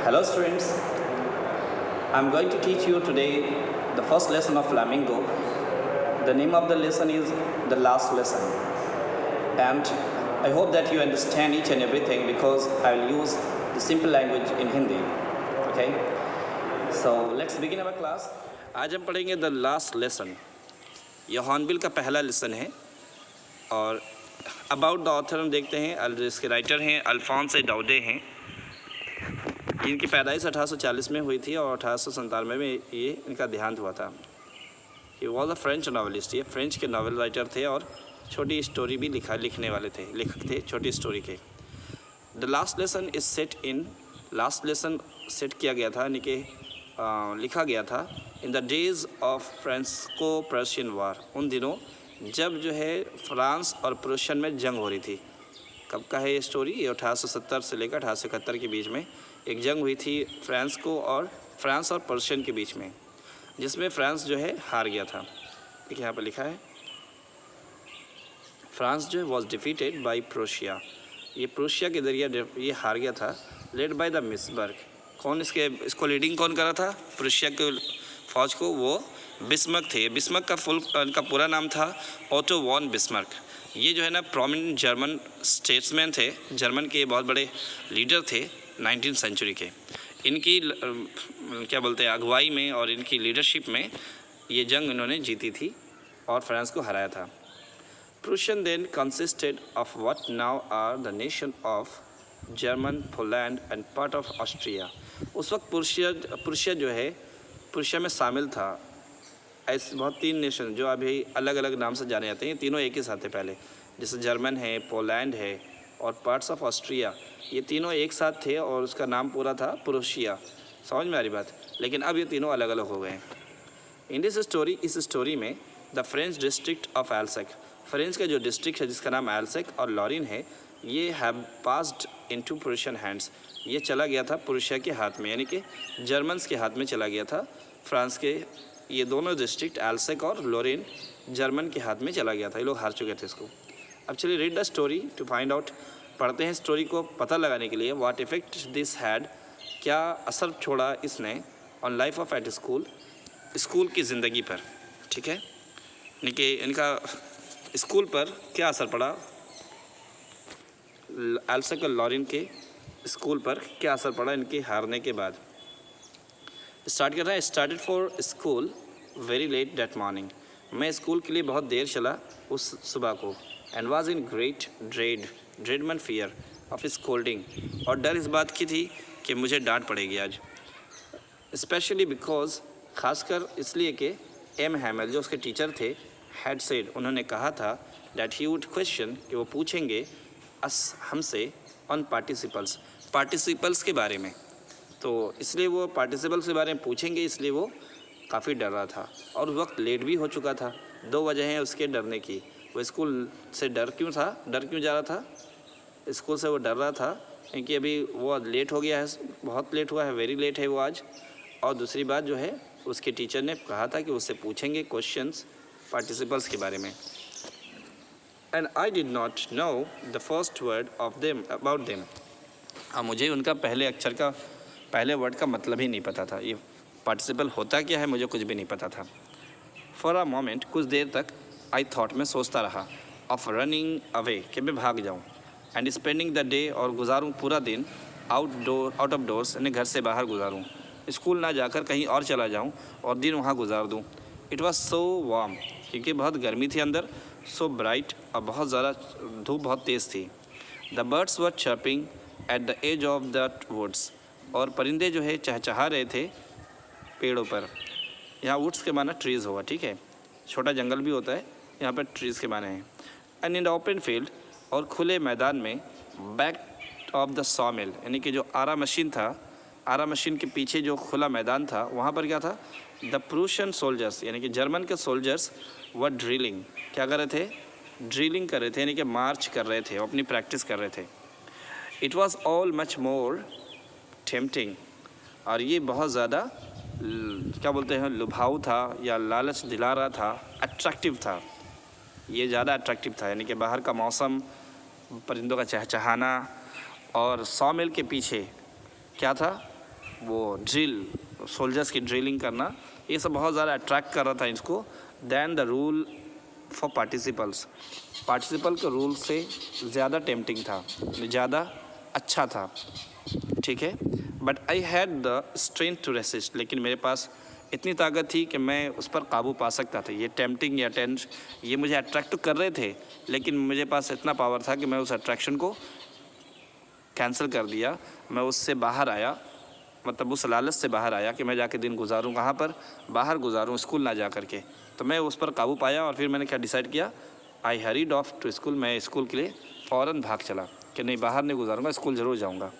Hello students, I'm going to teach you today the first lesson of Flamingo. The name of the lesson is the last lesson, and I hope that you understand each and everything because I will use the simple language in Hindi. Okay, so let's begin our class. आज हम पढ़ेंगे the last lesson. यह hornbill का पहला lesson है और about the author हम देखते हैं। इसके राइटर हैं अल्फोंस डाउडे हैं। इनकी पैदाइश 1840 में हुई थी और 1897 में ये इनका देहांत हुआ था। ये वॉज अ फ्रेंच नॉवलिस्ट, ये फ्रेंच के नॉवल राइटर थे और छोटी स्टोरी भी लिखने वाले थे, लेखक थे छोटी स्टोरी के। The last lesson is set in, last lesson set किया गया था यानी कि लिखा गया था in the days of Franco Prussian war, उन दिनों जब जो है फ्रांस और प्रुशियन में जंग हो रही थी। कब का है ये स्टोरी? ये 1870 से लेकर 1871 के बीच में एक जंग हुई थी फ्रांस और पर्शियन के बीच में, जिसमें फ्रांस जो है हार गया था। देखिए यहाँ पर लिखा है फ्रांस जो है वॉज डिफीटेड बाई प्रोशिया, ये प्रोशिया के जरिए ये हार गया था। लेड बाय द बिस्मर्क, कौन इसको लीडिंग कौन करा था प्रोशिया के फौज को? वो बिस्मर्क थे। बिस्मर्क का पूरा नाम था ओटो वॉन बिस्मर्क। ये जो है ना प्रोमिनेंट जर्मन स्टेट्समैन थे, जर्मन के बहुत बड़े लीडर थे 19वीं सेंचुरी के। इनकी क्या बोलते हैं अगुवाई में और इनकी लीडरशिप में ये जंग इन्होंने जीती थी और फ्रांस को हराया था। Prussian then consisted of what now are the nation of German, Poland and part of Austria. उस वक्त प्रुशिया जो है प्रुशिया में शामिल था। ऐसे बहुत 3 नेशन जो अभी अलग अलग नाम से जाने जाते हैं, ये तीनों एक ही साथ थे पहले, जैसे जर्मन है, पोलैंड है और पार्ट्स ऑफ ऑस्ट्रिया, ये तीनों एक साथ थे और उसका नाम पूरा था प्रुशिया। समझ में आ रही बात? लेकिन अब ये तीनों अलग अलग हो गए हैं। इन दिस स्टोरी, इस स्टोरी में the French district of Alsace, French का जो डिस्ट्रिक्ट है जिसका नाम एल्सेक और लॉरिन है, ये have passed into Prussian hands, ये चला गया था प्रुशिया के हाथ में, यानी कि जर्मन्स के हाथ में चला गया था। फ्रांस के ये दोनों डिस्ट्रिक्ट एल्सेक और लॉरिन जर्मन के हाथ में चला गया था, ये लोग हार चुके थे इसको। अब चलिए read the story to find out, पढ़ते हैं स्टोरी को पता लगाने के लिए। व्हाट इफेक्ट दिस हैड, क्या असर छोड़ा इसने on life of at school, school की ज़िंदगी पर। ठीक है, यानी कि इनका स्कूल पर क्या असर पड़ा, एल्सेक और लॉरिन के स्कूल पर क्या असर पड़ा इनके हारने के बाद। स्टार्ट कर रहा है। Started for school very let that morning, मैं स्कूल के लिए बहुत देर चला उस सुबह को। And was in great dread मन फियर ऑफ स्कोल्डिंग, और डर इस बात की थी कि मुझे डांट पड़ेगी आज। स्पेशली बिकॉज, खासकर इसलिए कि एम हैमल जो उसके टीचर थे हैड सेड, उन्होंने कहा था दैट ही वुड क्वेश्चन, कि वो पूछेंगे अस हमसे ऑन पार्टिसिपल्स के बारे में। तो इसलिए वो पार्टिसिपल्स के बारे में पूछेंगे, इसलिए वो काफ़ी डर रहा था और वक्त लेट भी हो चुका था। 2 वजह हैं उसके डरने की। वो स्कूल से डर क्यों जा रहा था? स्कूल से वो डर रहा था क्योंकि अभी वो लेट हो गया है, बहुत लेट हुआ है, वेरी लेट है वो आज। और दूसरी बात जो है उसके टीचर ने कहा था कि उससे पूछेंगे क्वेश्चंस पार्टिसिपल्स के बारे में। And I did not know the first word of them about them, मुझे उनका पहले वर्ड का मतलब ही नहीं पता था। ये पार्टिसिपल होता क्या है मुझे कुछ भी नहीं पता था। फॉर अ मोमेंट, कुछ देर तक आई थॉट, मैं सोचता रहा, ऑफ रनिंग अवे, कि मैं भाग जाऊँ, एंड स्पेंडिंग द डे, और गुजारूँ पूरा दिन आउट ऑफ डोर्स, यानी घर से बाहर गुजारूँ, स्कूल ना जाकर कहीं और चला जाऊँ और दिन वहाँ गुजार दूँ। इट वॉज सो वार्म, क्योंकि बहुत गर्मी थी अंदर, सो ब्राइट, और बहुत ज़्यादा धूप बहुत तेज़ थी। The birds were chirping at the edge of the woods, और परिंदे जो है चहचहा रहे थे पेड़ों पर। यहाँ वुड्स के माना ट्रीज़ होगा, ठीक है, छोटा जंगल भी होता है, यहाँ पर ट्रीज़ के माने हैं। And in the open field, और खुले मैदान में, बैक ऑफ द सॉ मिल, यानी कि जो आरा मशीन था, आरा मशीन के पीछे जो खुला मैदान था, वहाँ पर क्या था? द प्रूशियन सोल्जर्स, यानी कि जर्मन के सोल्जर्स व ड्रिलिंग, क्या कर रहे थे? ड्रिलिंग कर रहे थे, यानी कि मार्च कर रहे थे, अपनी प्रैक्टिस कर रहे थे। It was all much more tempting, और ये बहुत ज़्यादा क्या बोलते हैं लुभाऊ था या लालच दिला रहा था, अट्रैक्टिव था, ये ज़्यादा अट्रैक्टिव था। यानी कि बाहर का मौसम, परिंदों का चहचहाना, और 100 मील के पीछे क्या था? वो ड्रिल, सोल्जर्स की ड्रिलिंग करना, ये सब बहुत ज़्यादा अट्रैक्ट कर रहा था इसको। Than the rule for participles के रूल से ज़्यादा टेम्पटिंग था, ज़्यादा अच्छा था, ठीक है। But I had the strength to resist, लेकिन मेरे पास इतनी ताकत थी कि मैं उस पर काबू पा सकता था। ये टेम्पटिंग या टेंस ये मुझे अट्रैक्ट तो कर रहे थे, लेकिन मुझे पास इतना पावर था कि मैं उस अट्रैक्शन को कैंसिल कर दिया। मैं उससे बाहर आया, मतलब उस लालच से बाहर आया कि मैं जाके दिन गुजारूँ कहाँ पर, बाहर गुजारूँ, स्कूल ना जा करके। तो मैं उस पर काबू पाया और फिर मैंने क्या डिसाइड किया, आई हरीड ऑफ टू स्कूल। मैं स्कूल के लिए फ़ौरन भाग चला कि नहीं, बाहर नहीं गुजारूँगा, स्कूल ज़रूर जाऊँगा।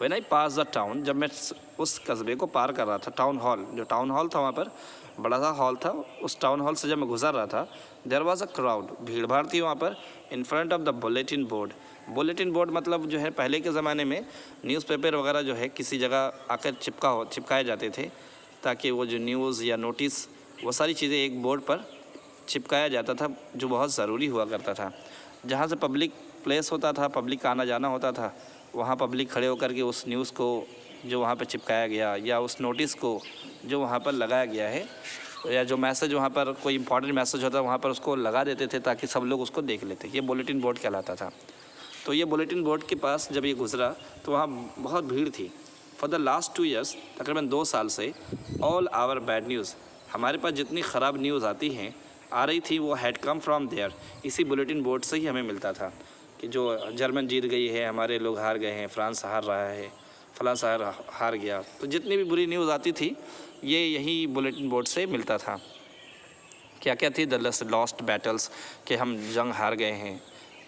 When I pass the town, जब मैं उस कस्बे को पार कर रहा था, टाउन हॉल, जो टाउन हॉल था वहाँ पर बड़ा सा हॉल था, उस टाउन हॉल से जब मैं गुजर रहा था, देयर वाज अ क्राउड, भीड़ भाड़ थी वहाँ पर, इन front of the bulletin board. Bulletin board मतलब जो है पहले के ज़माने में न्यूज़पेपर वगैरह जो है किसी जगह आकर चिपकाए जाते थे, ताकि वो जो न्यूज़ या नोटिस वो सारी चीज़ें एक बोर्ड पर चिपकाया जाता था, जो बहुत ज़रूरी हुआ करता था। जहाँ से पब्लिक प्लेस होता था, पब्लिक का आना जाना होता था, वहाँ पब्लिक खड़े होकर के उस न्यूज़ को जो वहाँ पर चिपकाया गया या उस नोटिस को जो वहाँ पर लगाया गया है, या जो मैसेज वहाँ पर कोई इंपॉर्टेंट मैसेज होता है वहाँ पर उसको लगा देते थे ताकि सब लोग उसको देख लेते। ये बुलेटिन बोर्ड कहलाता था। तो ये बुलेटिन बोर्ड के पास जब ये गुजरा तो वहाँ बहुत भीड़ थी। फॉर द लास्ट 2 ईयर्स, तकरीबन 2 साल से, ऑल आवर बैड न्यूज़, हमारे पास जितनी ख़राब न्यूज़ आती हैं आ रही थी, वो हैड कम फ्रॉम देयर, इसी बुलेटिन बोर्ड से ही हमें मिलता था कि जो जर्मन जीत गई है, हमारे लोग हार गए हैं, फ्रांस हार रहा है, फलां शहर हार गया। तो जितनी भी बुरी न्यूज़ आती थी ये यही बुलेटिन बोर्ड से मिलता था। क्या क्या थी, द लॉस्ट बैटल्स, कि हम जंग हार गए हैं।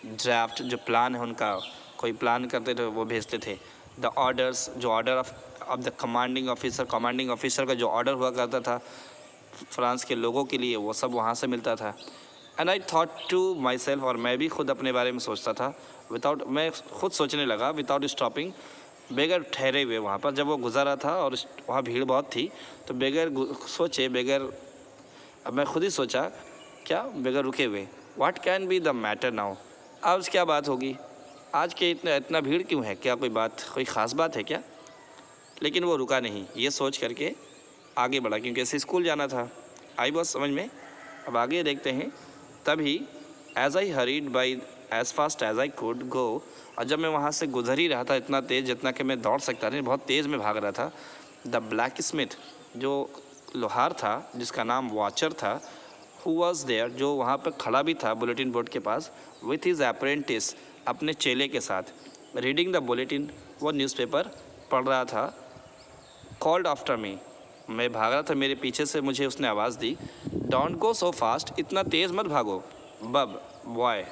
ड्राफ्ट, जो प्लान है उनका, कोई प्लान करते थे वो भेजते थे। द ऑर्डर्स, जो order of the commanding officer का जो ऑर्डर हुआ करता था फ्रांस के लोगों के लिए, वो सब वहाँ से मिलता था। And I thought to myself, और मैं भी खुद अपने बारे में सोचता था, मैं खुद सोचने लगा विदाउट स्टॉपिंग, बगैर ठहरे हुए। वहाँ पर जब वो गुजरा था और वहाँ भीड़ बहुत थी, तो अब मैं खुद ही सोचा, क्या बगैर रुके हुए, what can be the matter now, आज क्या बात होगी, आज के इतना भीड़ क्यों है, क्या कोई ख़ास बात है क्या। लेकिन वो रुका नहीं, ये सोच करके आगे बढ़ा, क्योंकि ऐसे स्कूल जाना था। आई बात समझ में। अब आगे देखते हैं। तभी as I hurried by as fast as I could go, और जब मैं वहाँ से गुजर ही रहा था इतना तेज़ जितना कि मैं दौड़ सकता नहीं, बहुत तेज़ में भाग रहा था, द ब्लैक स्मिथ, जो लोहार था जिसका नाम वॉचर था, हु वॉज देयर, जो वहाँ पर खड़ा भी था बुलेटिन बोर्ड के पास, विथ हिज अप्रेंटिस, अपने चेले के साथ, रीडिंग द बुलेटिन, वो न्यूज़पेपर पढ़ रहा था, कॉल्ड आफ्टर मी, मैं भाग रहा था, मेरे पीछे से मुझे उसने आवाज़ दी, डोंट गो सो फास्ट, इतना तेज़ मत भागो, बब बॉय,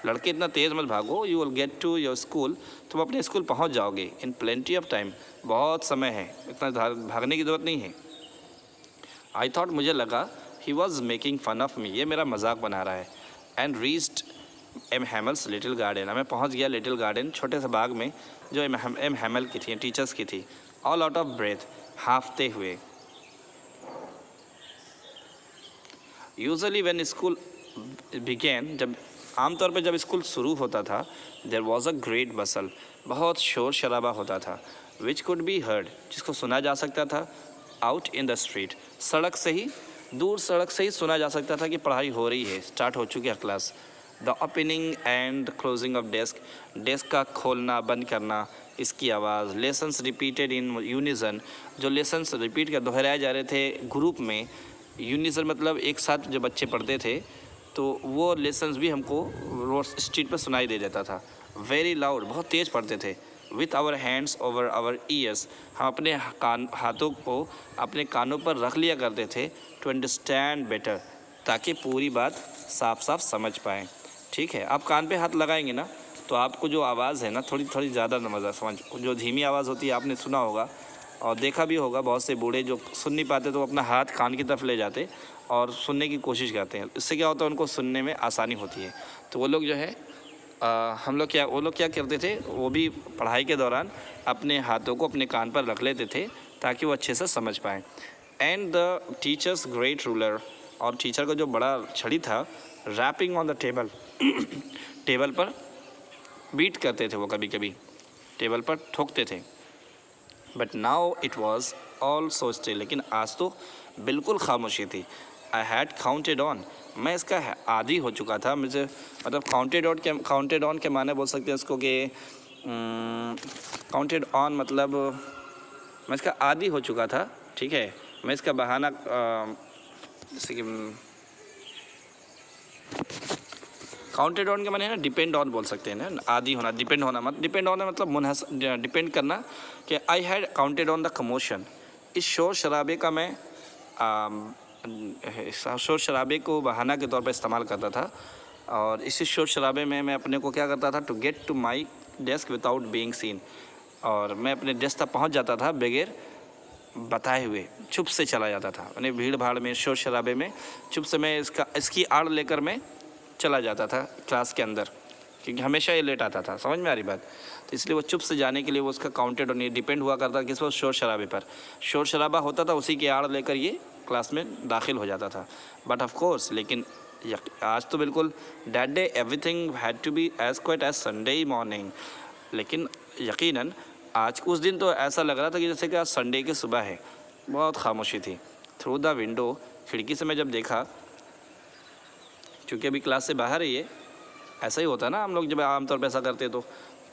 लड़के इतना तेज़ मत भागो, you will get to your school, तुम अपने स्कूल पहुंच जाओगे, इन प्लेंटी ऑफ टाइम, बहुत समय है, इतना भागने की ज़रूरत नहीं है। आई थॉट, मुझे लगा, he was making fun of me, ये मेरा मजाक बना रहा है। And reached M Hamel's little garden, मैं पहुंच गया लिटिल गार्डन, छोटे से बाग में, जो एम हैमल की थी, टीचर्स की थी। ऑल आउट ऑफ ब्रेथ, हाँफते हुए। यूजुअली व्हेन स्कूल बिगेन, जब आमतौर पर जब स्कूल शुरू होता था, देयर वाज अ ग्रेट बसल, बहुत शोर शराबा होता था, विच कुड बी हर्ड, जिसको सुना जा सकता था, आउट इन द स्ट्रीट, सड़क से ही, दूर सड़क से ही सुना जा सकता था कि पढ़ाई हो रही है, स्टार्ट हो चुकी है class. The opening and closing of desk का खोलना बंद करना, इसकी आवाज़। लेसन्स रिपीटेड इन यूनिजन, जो लेसन्स रिपीट कर दोहराए जा रहे थे ग्रुप में, यूनिजन मतलब एक साथ जो बच्चे पढ़ते थे, तो वो लेसन्स भी हमको रोड स्ट्रीट पर सुनाई दे जाता था। वेरी लाउड, बहुत तेज़ पढ़ते थे। With our hands over our ears, हम अपने हाथों को अपने कानों पर रख लिया करते थे, टू अंडरस्टैंड बेटर, ताकि पूरी बात साफ साफ समझ पाएँ। ठीक है, आप कान पे हाथ लगाएंगे ना, तो आपको जो आवाज़ है ना, थोड़ी ज़्यादा मज़ा समझ, जो धीमी आवाज़ होती है आपने सुना होगा और देखा भी होगा, बहुत से बूढ़े जो सुन नहीं पाते तो अपना हाथ कान की तरफ ले जाते और सुनने की कोशिश करते हैं। इससे क्या होता है, उनको सुनने में आसानी होती है। तो वो लोग जो है वो लोग क्या करते थे, वो भी पढ़ाई के दौरान अपने हाथों को अपने कान पर रख लेते थे ताकि वो अच्छे से समझ पाएँ। And the teacher's great ruler, और टीचर का जो बड़ा छड़ी था, rapping on the table, table पर बीट करते थे वो, कभी कभी टेबल पर ठोकते थे। But now it was all so still, लेकिन आज तो बिल्कुल खामोशी थी। आई हैड काउंटेड ऑन, मैं इसका आदी हो चुका था। मुझे मतलब काउंटेड ऑन के माने बोल सकते हैं इसको कि काउंटेड ऑन मतलब मैं इसका आदी हो चुका था, ठीक है। मैं इसका बहाना जैसे कि काउंटेड ऑन के माने ना डिपेंड ऑन बोल सकते हैं ना, आदी होना, डिपेंड होना मत, डिपेंड होना मतलब डिपेंड करना कि I had counted on the commotion. इस शोर शराबे का मैं शोर शराबे को बहाना के तौर पर इस्तेमाल करता था, और इसी शोर शराबे में मैं अपने को क्या करता था, to get to my desk without being seen, और मैं अपने डेस्क तक पहुंच जाता था बगैर बताए हुए, चुप से चला जाता था। यानी भीड़ भाड़ में, शोर शराबे में चुप से मैं इसकी आड़ लेकर मैं चला जाता था क्लास के अंदर, क्योंकि हमेशा ये लेट आता था। समझ में आ रही बात? तो इसलिए वो चुप से जाने के लिए वो उसका काउंटेड और नहीं डिपेंड हुआ करता किस पर, शोर शराबे पर। शोर शराबा होता था, उसी की आड़ लेकर ये क्लास में दाखिल हो जाता था। बट ऑफ कोर्स, लेकिन आज तो बिल्कुल that day everything had to be as quiet as Sunday morning. लेकिन यकीनन आज उस दिन तो ऐसा लग रहा था कि जैसे कि आज संडे की सुबह है। बहुत खामोशी थी। थ्रू द विंडो, खिड़की से मैं जब देखा, क्योंकि अभी क्लास से बाहर है ये, ऐसा ही होता है ना, हम लोग जब आमतौर पर ऐसा करते तो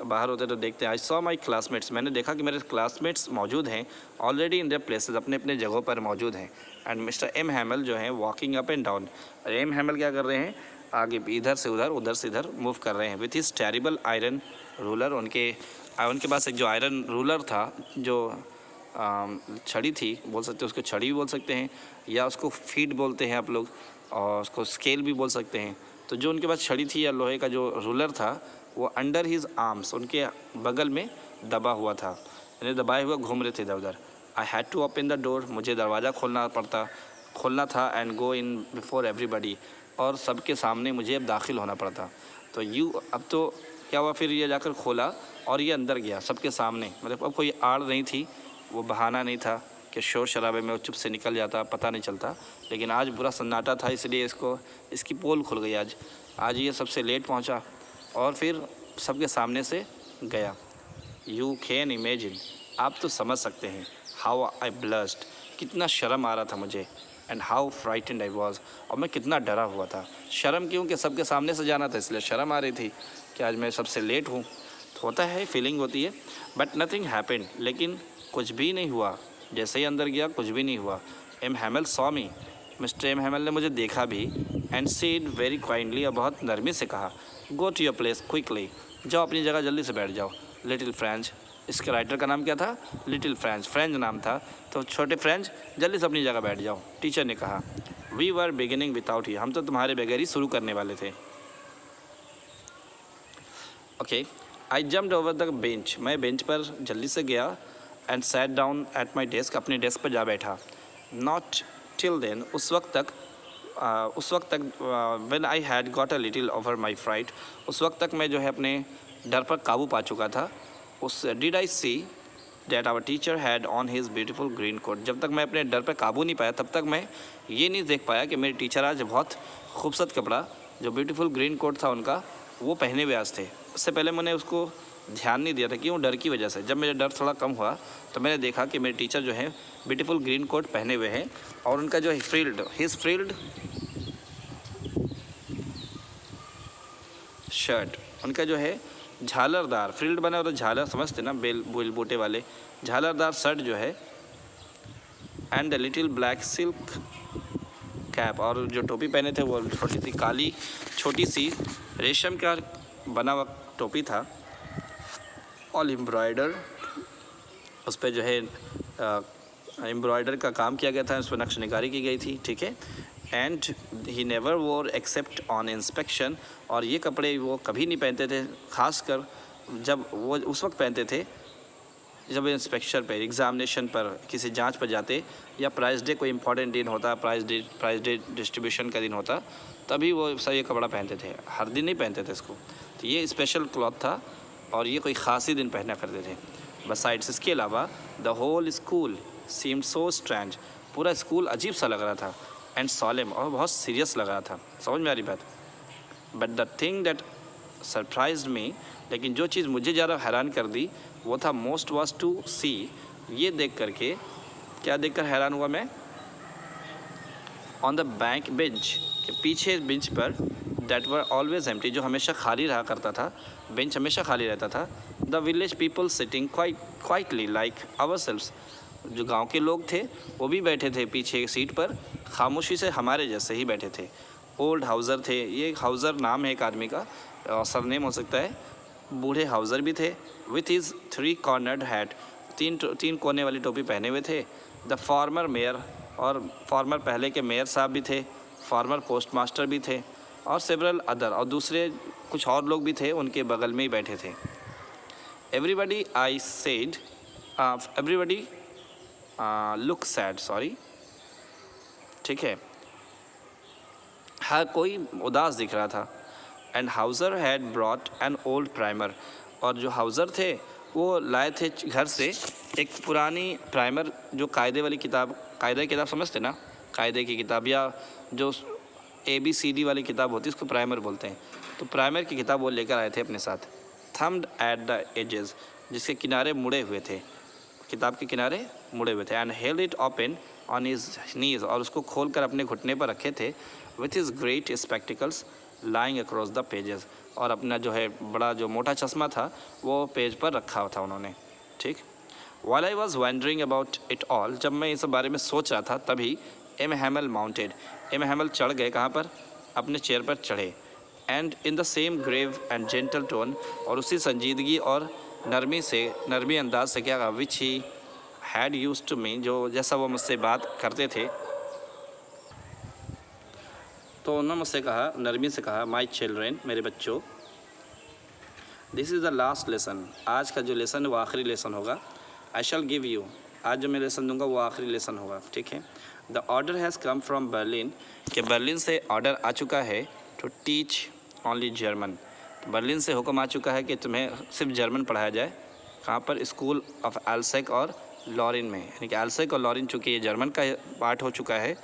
बाहर होते तो देखते हैं। आई सॉ माई क्लासमेट्स, मैंने देखा कि मेरे क्लासमेट्स मौजूद हैं, ऑलरेडी इन देयर प्लेसेस, अपने अपने जगहों पर मौजूद हैं। एंड मिस्टर एम हैमल जो हैं walking up and down. M Hamel क्या कर रहे हैं, आगे इधर से उधर मूव कर रहे हैं with his terrible iron ruler. उनके पास एक जो आयरन रूलर था, जो छड़ी थी बोल सकते हैं, उसको छड़ी भी बोल सकते हैं, या उसको फीट बोलते हैं आप लोग, और उसको स्केल भी बोल सकते हैं। तो जो उनके पास छड़ी थी या लोहे का जो रूलर था, वो अंडर हिज आर्म्स, उनके बगल में दबा हुआ था, यानी दबाए हुए घूम रहे थे इधर उधर। I had to open the door, मुझे दरवाज़ा खोलना था, and go in before everybody, और सबके सामने मुझे अब दाखिल होना पड़ता। तो अब तो क्या हुआ, फिर ये जाकर खोला और ये अंदर गया सबके सामने। मतलब अब कोई आड़ नहीं थी, वो बहाना नहीं था कि शोर शराबे में वो चुप से निकल जाता, पता नहीं चलता। लेकिन आज बुरा सन्नाटा था, इसलिए इसकी पोल खुल गई। आज ये सबसे लेट पहुंचा और फिर सबके सामने से गया। यू कैन इमेजिन, आप तो समझ सकते हैं, हाउ आई ब्लस्ड, कितना शर्म आ रहा था मुझे, and how frightened I was, और मैं कितना डरा हुआ था। शर्म क्यों, कि सबके सामने से जाना था, इसलिए शर्म आ रही थी कि आज मैं सबसे लेट हूँ। तो होता है, फीलिंग होती है। बट नथिंग हैपेंड, लेकिन कुछ भी नहीं हुआ। जैसे ही अंदर गया कुछ भी नहीं हुआ। M Hamel saw me, mister M Hamel ने मुझे देखा भी, एंड सेड वेरी काइंडली, और बहुत नरमी से कहा, go to your place quickly, जाओ अपनी जगह जल्दी से बैठ जाओ। लिटिल फ्रेंच, इसके राइटर का नाम क्या था, लिटिल फ्रेंच, फ्रेंच नाम था, तो छोटे फ्रेंच जल्दी से अपनी जगह बैठ जाओ। टीचर ने कहा, we were beginning without you, हम तो तुम्हारे बगैर ही शुरू करने वाले थे। Okay, I jumped over the bench, मैं बेंच पर जल्दी से गया, and sat down at my desk, अपने डेस्क पर जा बैठा। नॉट टिल देन, उस वक्त तक when I had got a little over my fright, उस वक्त तक मैं जो है अपने डर पर काबू पा चुका था। Did I see that our teacher had on his beautiful green coat, जब तक मैं अपने डर पर काबू नहीं पाया, तब तक मैं ये नहीं देख पाया कि मेरे टीचर आज बहुत खूबसूरत कपड़ा, जो ब्यूटीफुल ग्रीन कोट था उनका, वो पहने हुए आज थे। उससे पहले मैंने उसको ध्यान नहीं दिया था, क्यों, डर की वजह से। जब मेरा डर थोड़ा कम हुआ तो मैंने देखा कि मेरे टीचर जो है ब्यूटीफुल ग्रीन कोट पहने हुए हैं, और उनका जो हिज फ्रिल्ड शर्ट, उनका जो है झालरदार, फ्रिल्ड बना हो तो झालर समझते ना, बेल बूटे वाले, झालरदार शर्ट जो है, and the little black silk cap, और जो टोपी पहने थे वो छोटी सी काली छोटी सी रेशम का बना हुआ टोपी था, ऑल एम्ब्रॉयडर, उस पर जो है एम्ब्रॉयडर का काम किया गया था, उस पर नक्शनिगारी की गई थी, ठीक है। एंड ही नेवर वोर एक्सेप्ट ऑन इंस्पेक्शन, और ये कपड़े वो कभी नहीं पहनते थे, खासकर जब वो उस वक्त पहनते थे जब इंस्पेक्शन पर, एग्ज़ामिनेशन पर, किसी जांच पर जाते, या प्राइज़ डे कोई इंपॉर्टेंट दिन होता, प्राइज़ डे डिस्ट्रीब्यूशन का दिन होता, तभी वो सब ये कपड़ा पहनते थे, हर दिन नहीं पहनते थे इसको। तो ये स्पेशल क्लॉथ था, और ये कोई ख़ास ही दिन पहना करते थे। बसाइड्स, इसके अलावा the whole school seemed so strange, पूरा स्कूल अजीब सा लग रहा था, एंड सॉलेम, और बहुत सीरियस लग रहा था। समझ में आ रही बात? But the thing that surprised me, लेकिन जो चीज़ मुझे ज़्यादा हैरान कर दी वो था, मोस्ट वॉज टू सी ये देख करके, क्या देखकर हैरान हुआ मैं? ऑन द बैंक बेंच, के पीछे बेंच पर, दैट वर ऑलवेज एम्प्टी, जो हमेशा खाली रहा करता था, बेंच हमेशा खाली रहता था। The village people sitting quietly like ourselves, जो गांव के लोग थे वो भी बैठे थे पीछे सीट पर, खामोशी से हमारे जैसे ही बैठे थे। ओल्ड हाउज़र थे, ये हाउज़र नाम है एक आदमी का, सरनेम हो सकता है। बूढ़े हाउज़र भी थे, विथ हिज 3 कॉर्नर्ड हैट, तीन कोने वाली टोपी पहने हुए थे। द फॉर्मर मेयर, और फॉर्मर पहले के मेयर साहब भी थे, फॉर्मर पोस्ट मास्टर भी थे, और सेवरल अदर, और दूसरे कुछ और लोग भी थे उनके बगल में ही बैठे थे। Everybody I said, everybody look sad, sorry, ठीक है, हर कोई उदास दिख रहा था। And Hauser had brought an old primer, और जो हाउज़र थे वो लाए थे घर से एक पुरानी प्राइमर, जो कायदे वाली किताब, कायदे की किताब समझते ना, कायदे की किताब, या जो ABCD वाली किताब होती है उसको प्राइमर बोलते हैं। तो प्राइमर की किताब वो लेकर आए थे अपने साथ। थम्ड एट द एजेस, जिसके किनारे मुड़े हुए थे, किताब के किनारे मुड़े हुए थे। And held it open on his knees, और उसको खोलकर अपने घुटने पर रखे थे। With his great spectacles lying across the pages, और अपना जो है बड़ा जो मोटा चश्मा था वो पेज पर रखा था उन्होंने, ठीक। While I was wondering about it all, जब मैं इस बारे में सोच रहा था तभी M Hamel mounted, M Hamel चढ़ गए, कहाँ पर? अपने चेयर पर चढ़े। And in the same grave and gentle tone, और उसी संजीदगी और नरमी अंदाज से क्या कहा, which he had used to me, जो जैसा वो मुझसे बात करते थे। तो उन्होंने मुझसे कहा, नरमी से कहा, माई चिल्ड्रेन, मेरे बच्चों, this is the last lesson, आज का जो लेसन है वो आखिरी लेसन होगा। आई शैल गिव यू, आज जो मैं लेसन दूंगा वो आखिरी लेसन होगा, ठीक है। The order has come from Berlin, कि बर्लिन से ऑर्डर आ चुका है to teach only German, Berlin से हुक्म आ चुका है कि तुम्हें सिर्फ जर्मन पढ़ाया जाए। कहाँ पर? स्कूल ऑफ एल्सेक और लॉरिन में, यानी कि एल्सेक और लॉरिन, चूँकि ये जर्मन का पार्ट हो चुका है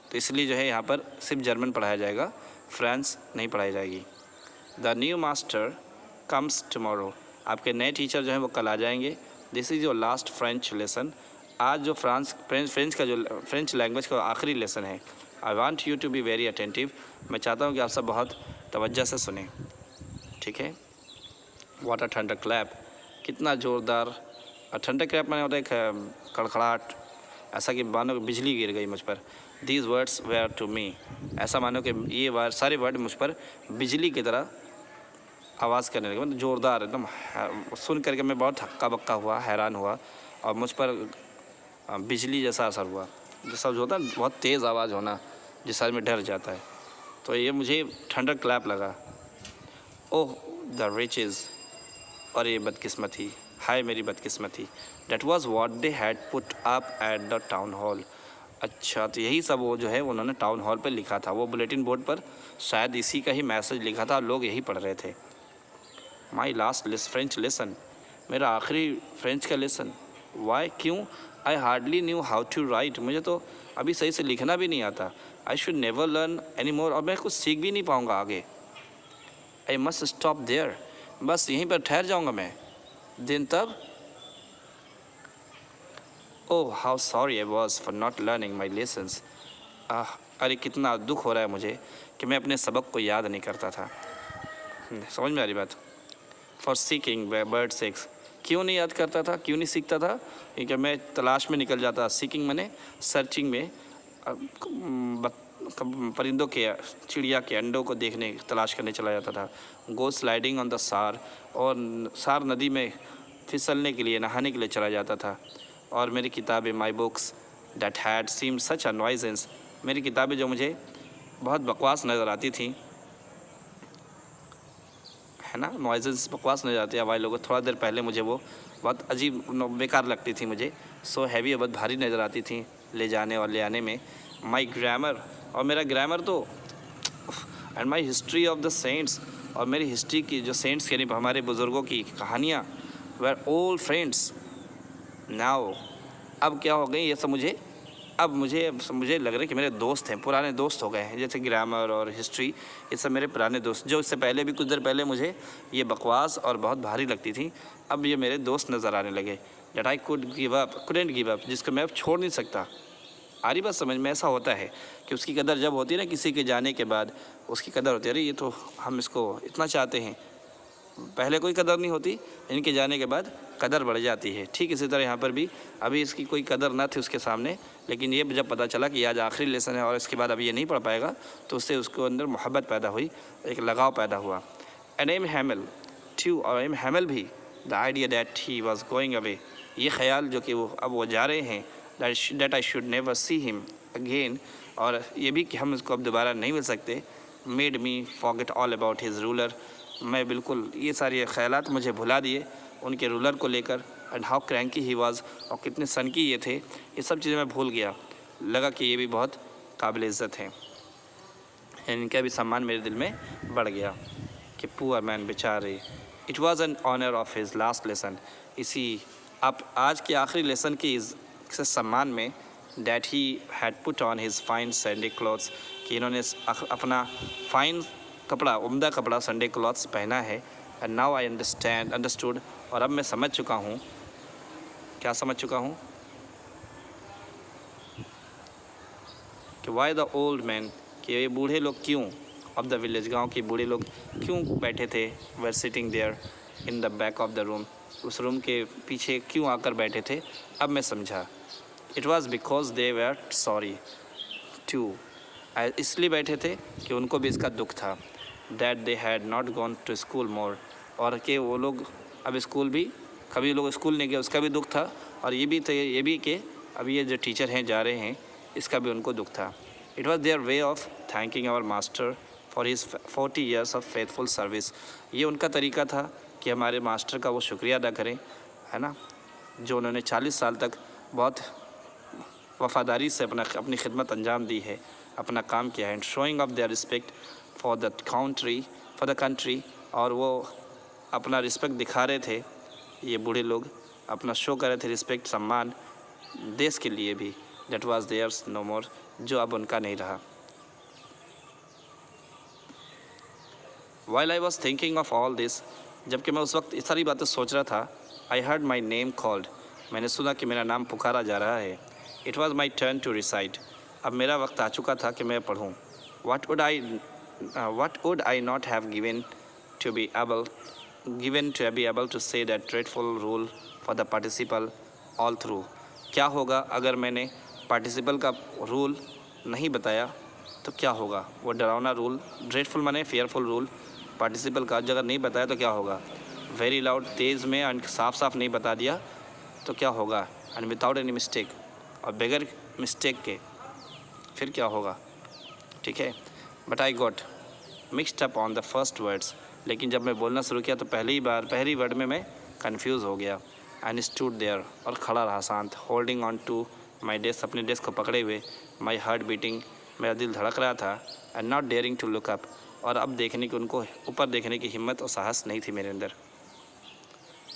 तो इसलिए जो है यहाँ पर सिर्फ जर्मन पढ़ाया जाएगा, फ्रेंच नहीं पढ़ाई जाएगी। The new master comes tomorrow, आपके नए टीचर जो हैं वो कल आ जाएंगे। This is your last French lesson, आज जो फ्रेंच लैंग्वेज का आखिरी लेसन है। I want you to be very attentive, मैं चाहता हूँ कि आप सब बहुत तवज्जो से सुने, ठीक है। व्हाट अ थंडर क्लैप, कितना ज़ोरदार। थंडर क्लैप मैंने होता है एक कड़खड़ाहट, ऐसा कि मानो बिजली गिर गई मुझ पर। These words were to me, ऐसा मानो कि ये सारे वर्ड मुझ पर बिजली की तरह आवाज़ करने लगे, मतलब ज़ोरदार एकदम। सुन करके मैं बहुत हक्का बक्का हुआ, हैरान हुआ, और मुझ पर बिजली जैसा असर हुआ, जैसा जो होता है बहुत तेज़ आवाज़ होना, जिस आदमी डर जाता है, तो ये मुझे थंडर क्लैप लगा। ओह द रिचेज़, और ये बदकिस्मती, हाय मेरी बदकिस्मती। That was what they had put up at the town hall, अच्छा तो यही सब वो जो है उन्होंने टाउन हॉल पर लिखा था, वो बुलेटिन बोर्ड पर शायद इसी का ही मैसेज लिखा था, लोग यही पढ़ रहे थे। माई लास्ट फ्रेंच लेसन, मेरा आखिरी फ्रेंच का लेसन। वाई, क्यों? I hardly knew how to write, मुझे तो अभी सही से लिखना भी नहीं आता। I should never learn any more, और मैं कुछ सीख भी नहीं पाऊँगा आगे। आई मस्ट स्टॉप देयर, बस यहीं पर ठहर जाऊँगा मैं। दिन तब, oh how sorry I was for not learning my lessons, अरे कितना दुख हो रहा है मुझे कि मैं अपने सबक को याद नहीं करता था। समझ में आ रही बात? फॉर सीकिंग बर्ड सेक्स, क्यों नहीं याद करता था, क्यों नहीं सीखता था? क्योंकि मैं तलाश में निकल जाता। सीकिंग मैंने सर्चिंग में, परिंदों के, चिड़िया के अंडों को देखने, तलाश करने चला जाता था। गो स्लाइडिंग ऑन द सार, और सार नदी में फिसलने के लिए, नहाने के लिए चला जाता था। और मेरी किताबें, my books that had seemed such a nuisance, मेरी किताबें जो मुझे बहुत बकवास नज़र आती थी, है ना, नॉइजेंस बकवास नज़र आती है हमारे लोगों को। थोड़ा देर पहले मुझे वो बहुत अजीब बेकार लगती थी मुझे, सो हैवी, बहुत भारी नज़र आती थी ले जाने और ले आने में। माई ग्रामर, और मेरा ग्रामर तो, and my history of the saints, और मेरी हिस्ट्री की जो सेंट्स यानी हमारे बुज़ुर्गों की कहानियाँ, वेर ओल्ड फ्रेंड्स नाउ, अब क्या हो गई, ये सब मुझे अब मुझे लग रहा है कि मेरे दोस्त हैं, पुराने दोस्त हो गए हैं, जैसे ग्रामर और हिस्ट्री, ये सब मेरे पुराने दोस्त, जो इससे पहले भी कुछ देर पहले मुझे ये बकवास और बहुत भारी लगती थी, अब ये मेरे दोस्त नज़र आने लगे। That I couldn't give up, जिसको मैं अब छोड़ नहीं सकता। आ रही बात समझ में? ऐसा होता है कि उसकी कदर जब होती है ना, किसी के जाने के बाद उसकी कदर होती है, अरे ये तो हम इसको इतना चाहते हैं, पहले कोई कदर नहीं होती, इनके जाने के बाद कदर बढ़ जाती है। ठीक इसी तरह यहाँ पर भी अभी इसकी कोई कदर ना थी उसके सामने, लेकिन ये जब पता चला कि आज आखिरी लेसन है और इसके बाद अभी ये नहीं पढ़ पाएगा, तो उससे उसको अंदर मोहब्बत पैदा हुई, एक लगाव पैदा हुआ। एंड एम हैमिल ट्यू, और एम हैमिल भी, the idea that he was going away, ये ख्याल जो कि वो जा रहे हैं, that I should never see him again, और ये भी कि हम इसको अब दोबारा नहीं मिल सकते, made me forget all about his ruler, मैं बिल्कुल ये सारे ख्यालात मुझे भुला दिए उनके रूलर को लेकर, and how cranky he was, और कितने सनकी ये थे, ये सब चीज़ें मैं भूल गया। लगा कि ये भी बहुत काबिल इज़्ज़त हैं, इनका भी सम्मान मेरे दिल में बढ़ गया कि पुअर मैन बेचारे। It was an honour of his last lesson, इसी आप आज के आखिरी लेसन के सम्मान में, that he had put on his fine Sunday clothes, कि इन्होंने अपना फाइन कपड़ा, उम्दा कपड़ा, संडे क्लॉथ्स पहना है। एंड नाउ आई अंडरस्टूड, और अब मैं समझ चुका हूँ। क्या समझ चुका हूँ? कि वाई द ओल्ड मैन, कि ये बूढ़े लोग क्यों, ऑफ द विलेज, गांव के बूढ़े लोग क्यों बैठे थे, were sitting there in the back of the room, उस रूम के पीछे क्यों आकर बैठे थे, अब मैं समझा। It was because they were sorry too, इसलिए बैठे थे कि उनको भी इसका दुख था, that they had not gone to school more, और कि वो लोग अब स्कूल भी, कभी लोग स्कूल नहीं गए उसका भी दुख था, और ये भी कि अब ये जो टीचर हैं जा रहे हैं, इसका भी उनको दुख था। It was their way of thanking our master for his 40 years of faithful service, ये उनका तरीका था कि हमारे मास्टर का वो शुक्रिया अदा करें, है ना, जो उन्होंने 40 साल तक बहुत वफ़ादारी से अपनी खिदमत अंजाम दी है, अपना काम किया है। And showing of their respect for the country, और वो अपना रिस्पेक्ट दिखा रहे थे, ये बूढ़े लोग अपना शो कर रहे थे रिस्पेक्ट, सम्मान देश के लिए भी, दैट वाज देयर्स नो मोर, जो अब उनका नहीं रहा। While I was thinking of all this, जबकि मैं उस वक्त इस सारी बातें सोच रहा था, I heard my name called, मैंने सुना कि मेरा नाम पुकारा जा रहा है। It was my turn to recite, अब मेरा वक्त आ चुका था कि मैं पढ़ूँ। What would I not have given to be able to say that dreadful rule for the participle all through, क्या होगा अगर मैंने पार्टिसिपल का रूल नहीं बताया तो क्या होगा, वो डरावना रूल, ड्रेडफुल माने फेयरफुल रूल, पार्टिसिपल का अगर नहीं बताया तो क्या होगा, वेरी लाउड, तेज़ में, एंड साफ नहीं बता दिया तो क्या होगा, एंड विदाउट एनी मिस्टेक, और बगैर मिस्टेक के फिर क्या होगा, ठीक है। But I got mixed up on the first words, लेकिन जब मैं बोलना शुरू किया तो पहली वर्ड में मैं कंफ्यूज हो गया। एंड स्टूड देयर, और खड़ा रहा शांत, holding on to my desk, अपने डेस्क को पकड़े हुए, माई हार्ट बीटिंग, मेरा दिल धड़क रहा था, and not daring to look up, और अब देखने की, उनको ऊपर देखने की हिम्मत और साहस नहीं थी मेरे अंदर।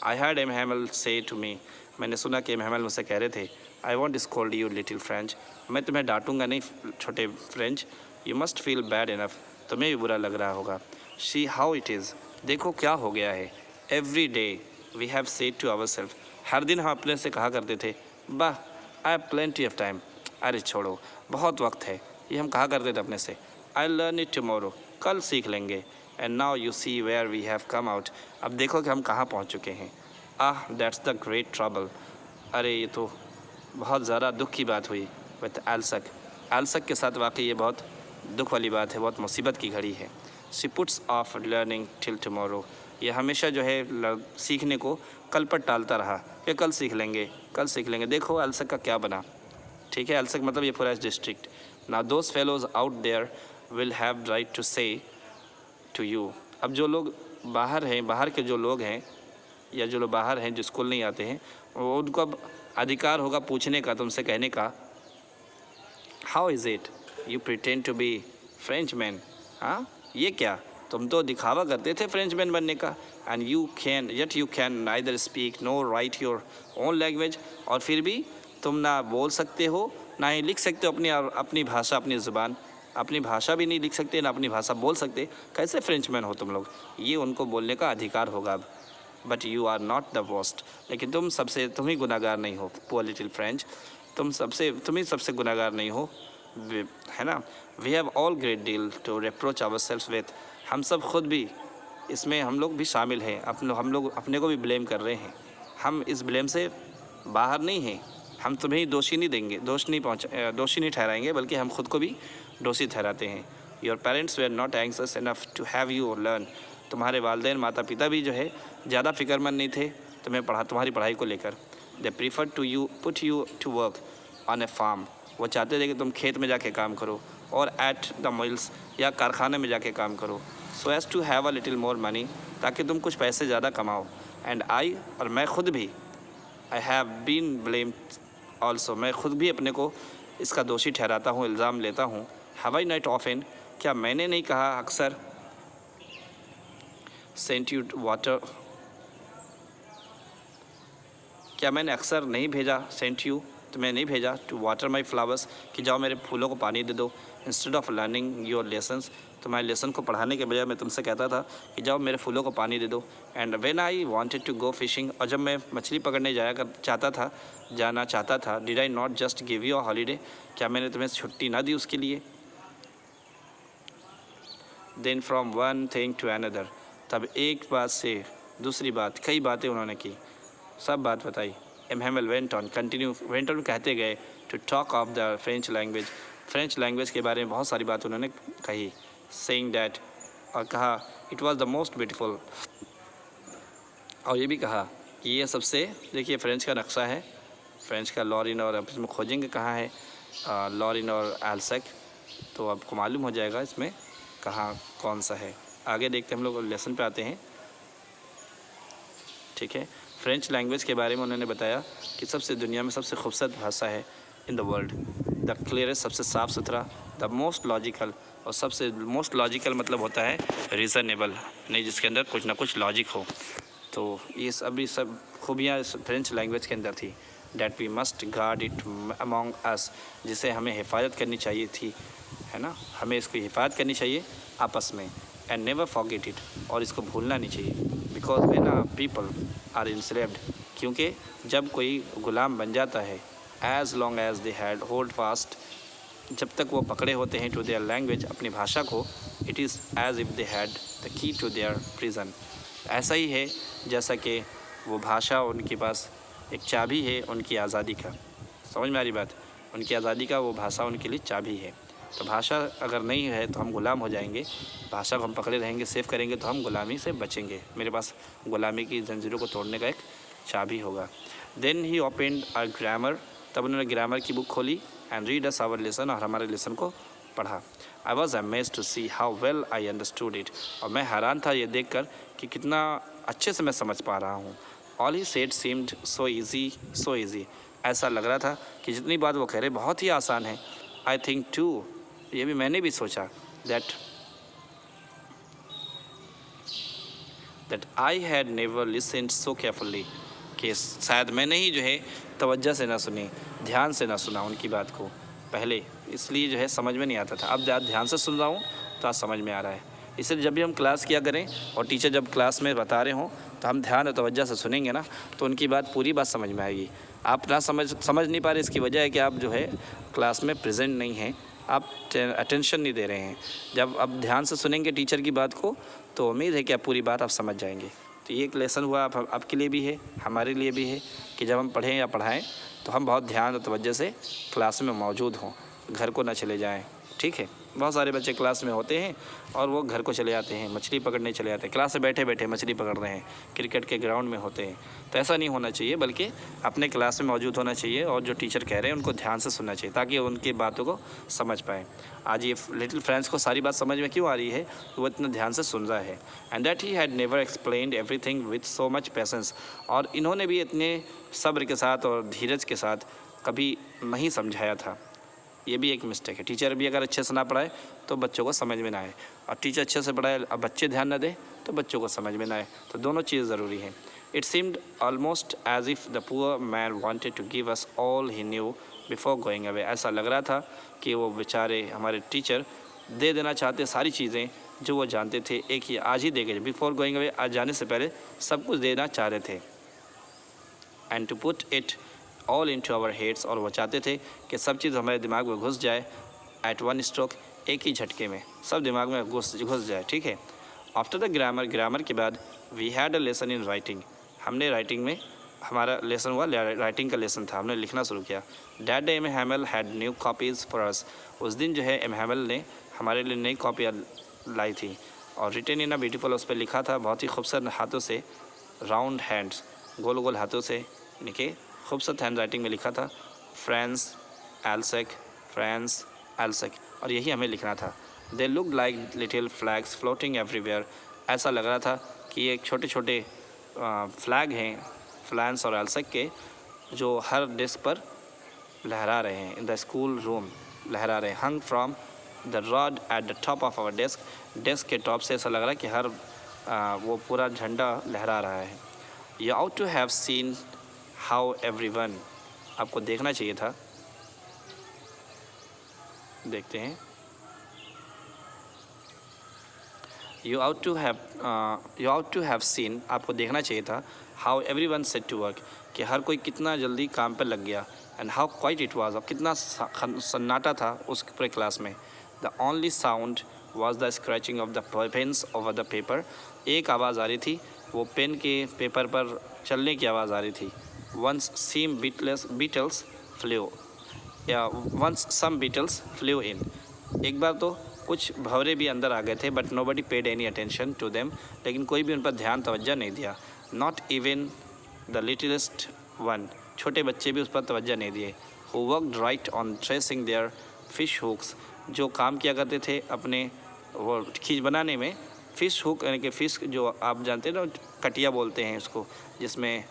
आई हर्ड एम हैमिल से टू मी, मैंने सुना कि एम हैमिल मुझसे कह रहे थे, I want scold you little French, मैं तुम्हें डांटूंगा नहीं छोटे French, you must feel bad enough, तुम्हें भी बुरा लग रहा होगा। शी हाउ इट इज़, देखो क्या हो गया है। Every day we have said to our self, हर दिन हम अपने से कहा करते थे, वाह I have plenty of time, अरे छोड़ो बहुत वक्त है, ये हम कहा करते थे अपने से। आई लर्न इट टुमारो, कल सीख लेंगे। And now you see where we have come out, अब देखो कि हम कहाँ पहुँच चुके हैं। Ah that's the great trouble, अरे ये तो बहुत ज़्यादा दुख की बात हुई विद एल्सक के साथ, वाकई ये बहुत दुख वाली बात है, बहुत मुसीबत की घड़ी है। She puts of learning till tomorrow, ये हमेशा जो है सीखने को कल पर टालता रहा कि कल सीख लेंगे। देखो एल्सक का क्या बना, ठीक है, एल्सक मतलब ये पूरा district. Now those fellows out there will have right to say to you, अब जो लोग बाहर हैं, बाहर के जो लोग हैं, या जो लोग बाहर हैं जो स्कूल नहीं आते हैं, वो उनको अब अधिकार होगा पूछने का, तुमसे कहने का, how is it you pretend to be Frenchman, हाँ ये क्या, तुम तो दिखावा करते थे फ्रेंच मैन बनने का, and you can neither speak no write your own language, और फिर भी तुम ना बोल सकते हो ना ही लिख सकते हो अपनी भाषा, अपनी ज़ुबान, अपनी भाषा भी नहीं लिख सकते, ना अपनी भाषा बोल सकते, कैसे फ्रेंचमैन हो तुम लोग? ये उनको बोलने का अधिकार होगा अब। But you are not the worst, लेकिन तुम ही गुनाहगार नहीं हो। पुअर लिटिल फ्रेंच, तुम ही सबसे गुनाहगार नहीं हो, है ना। We have all great deal to reproach our self with, हम सब खुद भी इसमें, हम लोग भी शामिल हैं, हम लोग अपने को भी ब्लेम कर रहे हैं। हम इस ब्लेम से बाहर नहीं हैं। हम तुम्हें दोषी नहीं देंगे, दोषी नहीं ठहराएंगे, बल्कि हम खुद को भी दोषी ठहराते हैं। Your parents were not anxious enough to have you learn, तुम्हारे वालिदैन माता पिता भी जो है ज़्यादा फिक्रमंद नहीं थे तुम्हारी पढ़ाई को लेकर। They prefer to put you to work on a farm, वो चाहते थे कि तुम खेत में जाके काम करो, और एट द मिल्स, या कारखाने में जाके काम करो, so as to have a little more money, ताकि तुम कुछ पैसे ज़्यादा कमाओ। एंड आई, और मैं खुद भी, I have been blamed also, मैं खुद भी अपने को इसका दोषी ठहराता हूँ, इल्ज़ाम लेता हूँ। हैव आई नॉट ऑफन, क्या मैंने नहीं कहा अक्सर, सेंट यू वाटर, क्या मैंने अक्सर नहीं भेजा, सेंट यू, तुम्हें नहीं भेजा, टू वाटर माई फ्लावर्स, कि जाओ मेरे फूलों को पानी दे दो, instead of learning your lessons, तुम्हारे लेसन को पढ़ाने के बजाय मैं तुमसे कहता था कि जाओ मेरे फूलों को पानी दे दो। And when I wanted to go fishing, और जब मैं मछली पकड़ने जाना चाहता था, did I not just give you a holiday, क्या मैंने तुम्हें छुट्टी ना दी उसके लिए। Then from one thing to another, तब एक बात से दूसरी बात, कई बातें उन्होंने की, सब बात बताई। एमहेमल वेंट ऑन कहते गए, to talk of the French language, French language के बारे में बहुत सारी बात उन्होंने कही। सेइंग डैट, और कहा, it was the most beautiful, और ये भी कहा कि ये सबसे, देखिए फ्रेंच का नक्शा है, फ्रेंच का लॉरिन, और अब इसमें खोजेंगे कहाँ है लॉरिन और एल्सेक, तो आपको मालूम हो जाएगा इसमें कहाँ कौन सा है। आगे देखते हम लोग लेसन पे आते हैं, ठीक है। फ्रेंच लैंग्वेज के बारे में उन्होंने बताया कि सबसे दुनिया में सबसे खूबसूरत भाषा है in the world, the clearest, सबसे साफ़ सुथरा, द मोस्ट लॉजिकल, और सबसे मोस्ट लॉजिकल मतलब होता है रीज़नेबल, नहीं जिसके अंदर कुछ ना कुछ लॉजिक हो। तो ये सब खूबियाँ फ्रेंच लैंग्वेज के अंदर थी। That we must guard it among us, जिसे हमें हिफाजत करनी चाहिए थी, है ना, हमें इसकी हिफाजत करनी चाहिए आपस में। एंड नेवर फॉरगेट इट, और इसको भूलना नहीं चाहिए। Because when people are enslaved, क्योंकि जब कोई गुलाम बन जाता है, as long as they had hold fast, जब तक वो पकड़े होते हैं टू देयर लैंग्वेज, अपनी भाषा को, it is as if they had the key to their prison, ऐसा ही है जैसा कि वो भाषा उनके पास एक चाबी है उनकी आज़ादी का। समझ में आ रही बात? उनकी आज़ादी का वो भाषा उनके लिए चाबी है। तो भाषा अगर नहीं है तो हम गुलाम हो जाएंगे, भाषा को हम पकड़े रहेंगे, सेव करेंगे तो हम गुलामी से बचेंगे। मेरे पास गुलामी की जंजीरों को तोड़ने का एक चाबी होगा। Then he opened a grammar, तब उन्होंने ग्रामर की बुक खोली, and read us our lesson, और हमारे लेसन को पढ़ा। I was amazed to see how well I understood it, और मैं हैरान था ये देखकर कि कितना अच्छे से मैं समझ पा रहा हूँ। All he said seemed so easy, ऐसा लग रहा था कि जितनी बात वो कह रहे बहुत ही आसान है। आई थिंक टू, ये भी मैंने भी सोचा, that I had never listened so carefully, कि शायद मैंने ही जो है तवज्जो से ना सुनी, ध्यान से ना सुना उनकी बात को पहले, इसलिए जो है समझ में नहीं आता था। अब ध्यान से सुन रहा हूँ तो आज समझ में आ रहा है। इसलिए जब भी हम क्लास किया करें और टीचर जब क्लास में बता रहे हों तो हम ध्यान और तवज्जो से सुनेंगे ना, तो उनकी बात पूरी बात समझ में आएगी। आप ना समझ नहीं पा रहे, इसकी वजह है कि आप जो है क्लास में प्रेजेंट नहीं हैं, आप अटेंशन नहीं दे रहे हैं। जब आप ध्यान से सुनेंगे टीचर की बात को तो उम्मीद है कि आप पूरी बात आप समझ जाएंगे। तो ये एक लेसन हुआ आपके लिए भी है, हमारे लिए भी है, कि जब हम पढ़ें या पढ़ाएं तो हम बहुत ध्यान और तवज्जो से क्लास में मौजूद हों, घर को ना चले जाएं। ठीक है, बहुत सारे बच्चे क्लास में होते हैं और वो घर को चले जाते हैं, मछली पकड़ने चले जाते हैं, क्लास में बैठे बैठे मछली पकड़ रहे हैं, क्रिकेट के ग्राउंड में होते हैं। तो ऐसा नहीं होना चाहिए, बल्कि अपने क्लास में मौजूद होना चाहिए और जो टीचर कह रहे हैं उनको ध्यान से सुनना चाहिए ताकि उनकी बातों को समझ पाएँ। आज ये लिटिल फ्रेंड्स को सारी बात समझ में क्यों आ रही है? वो इतना ध्यान से सुन रहा है। And that he had never explained everything with so much patience, और इन्होंने भी इतने सब्र के साथ और धीरज के साथ कभी नहीं समझाया था। ये भी एक मिस्टेक है। टीचर भी अगर अच्छे से ना पढ़ाए तो बच्चों को समझ में ना आए, और टीचर अच्छे से पढ़ाए और बच्चे ध्यान ना दें तो बच्चों को समझ में ना आए। तो दोनों चीज़ ज़रूरी है। It seemed almost as if the poor man wanted to give us all he knew before going away. ऐसा लग रहा था कि वो बेचारे हमारे टीचर दे देना चाहते सारी चीज़ें जो वो जानते थे, एक ही आज ही दे गए। बिफोर गोइंग अवे, आज जाने से पहले सब कुछ देना चाह रहे थे। And to put it all into our heads, और वो चाहते थे कि सब चीज़ हमारे दिमाग में घुस जाए एट वन स्ट्रोक, एक ही झटके में सब दिमाग में घुस जाए, ठीक है। आफ्टर द ग्रामर के बाद we had a lesson in writing, हमने राइटिंग में हमारा लेसन हुआ, राइटिंग का लेसन था, हमने लिखना शुरू किया। That day M Hamel had new copies for us, उस दिन जो है एम हैमल ने हमारे लिए नई कॉपियाँ लाई थी, और रिटन इन अ ब्यूटीफुल, उस पर लिखा था बहुत ही खूबसूरत हाथों से, राउंड हैंड्स, गोल गोल हाथों से, यानी कि खूबसूरत हैंड राइटिंग में लिखा था फ्रांस एल्सेक, और यही हमें लिखना था। They look like little flags floating everywhere, ऐसा लग रहा था कि ये छोटे छोटे फ्लैग हैं फ्रांस और एल्सेक के, जो हर डेस्क पर लहरा रहे हैं। इन द स्कूल रूम लहरा रहे हैं। Hung from the rod at the top of our desk के टॉप से ऐसा लग रहा है कि हर वो पूरा झंडा लहरा रहा है। You ought to have seen how everyone, आपको देखना चाहिए था, देखते हैं। You ought to have seen, आपको देखना चाहिए था, how everyone set to work, कि हर कोई कितना जल्दी काम पर लग गया, and how quiet it was, और कितना सन्नाटा था उस पूरे क्लास में। The only sound was the scratching of the pens over the paper, एक आवाज़ आ रही थी, वो पेन के पेपर पर चलने की आवाज़ आ रही थी। वंस सम बीटल्स फ्लू इन, एक बार तो कुछ भंवरे भी अंदर आ गए थे, but nobody paid any attention to them, लेकिन कोई भी उन पर ध्यान तवज्जो नहीं दिया। Not even the littlest one, छोटे बच्चे भी उस पर तवज्जो नहीं दिए। Who worked right on tracing their fish hooks, जो काम किया करते थे अपने वो खींच बनाने में, फ़िश हुक यानी कि फ़िश जो आप जानते हैं ना, कटिया बोलते हैं उसको, जिसमें